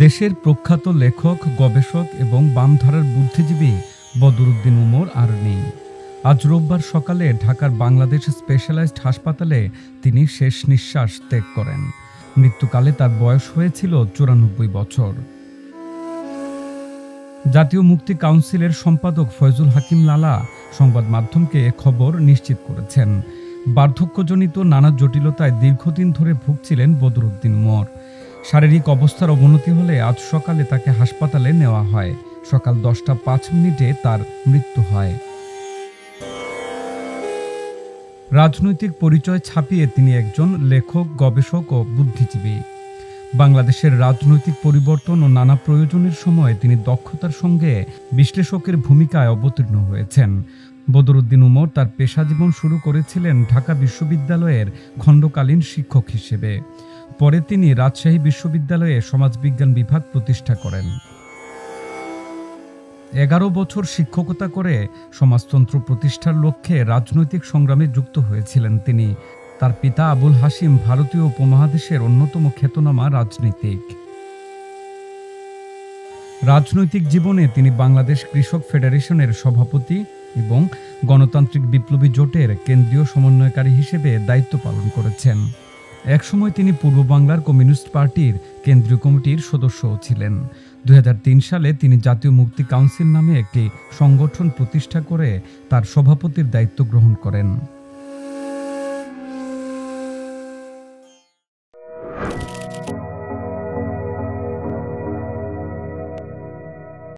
দেশের প্রখ্যাত লেখক, গবেষক এবং বামধারার বুদ্ধিজীবী বদরুদ্দিন উমর আর নেই। আজ রোববার সকালে ঢাকার বাংলাদেশ স্পেশালাইজড হাসপাতালে তিনি শেষ নিঃশ্বাস ত্যাগ করেন। মৃত্যুকালে তার বয়স হয়েছিল ৯৪ বছর। জাতীয় মুক্তি কাউন্সিলের সম্পাদক ফয়জুল হাকিম লালা সংবাদ মাধ্যমকে এ খবর নিশ্চিত করেছেন। বার্ধক্যজনিত নানা জটিলতায় দীর্ঘদিন ধরে ভুগছিলেন বদরুদ্দিন উমর। শারীরিক অবস্থার অবনতি হলে আজ সকালে তাকে হাসপাতালে নেওয়া হয়। সকাল ১০টা ৫ মিনিটে তার মৃত্যু হয়। রাজনৈতিক পরিচয় ছাপিয়ে তিনি একজন লেখক, গবেষক ও বুদ্ধিজীবী। বাংলাদেশের রাজনৈতিক পরিবর্তন ও নানা প্রয়োজনের সময় তিনি দক্ষতার সঙ্গে বিশ্লেষকের ভূমিকায় অবতীর্ণ হয়েছেন। বদরুদ্দিন উমর তার পেশাজীবন শুরু করেছিলেন ঢাকা বিশ্ববিদ্যালয়ের খণ্ডকালীন শিক্ষক হিসেবে। পরে তিনি রাজশাহী বিশ্ববিদ্যালয়ে সমাজবিজ্ঞান বিভাগ প্রতিষ্ঠা করেন। ১১ বছর শিক্ষকতা করে সমাজতন্ত্র প্রতিষ্ঠার লক্ষ্যে রাজনৈতিক সংগ্রামে যুক্ত হয়েছিলেন তিনি। তার পিতা আবুল হাশিম ভারতীয় উপমহাদেশের অন্যতম খ্যাতনামা রাজনীতিক। রাজনৈতিক জীবনে তিনি বাংলাদেশ কৃষক ফেডারেশনের সভাপতি এবং গণতান্ত্রিক বিপ্লবী জোটের কেন্দ্রীয় সমন্বয়কারী হিসেবে দায়িত্ব পালন করেছেন। একসময় তিনি পূর্ব বাংলার কমিউনিস্ট পার্টির কেন্দ্রীয় কমিটির সদস্যও ছিলেন। ২০০৩ সালে তিনি জাতীয় মুক্তি কাউন্সিল নামে একটি সংগঠন প্রতিষ্ঠা করে তার সভাপতির দায়িত্ব গ্রহণ করেন।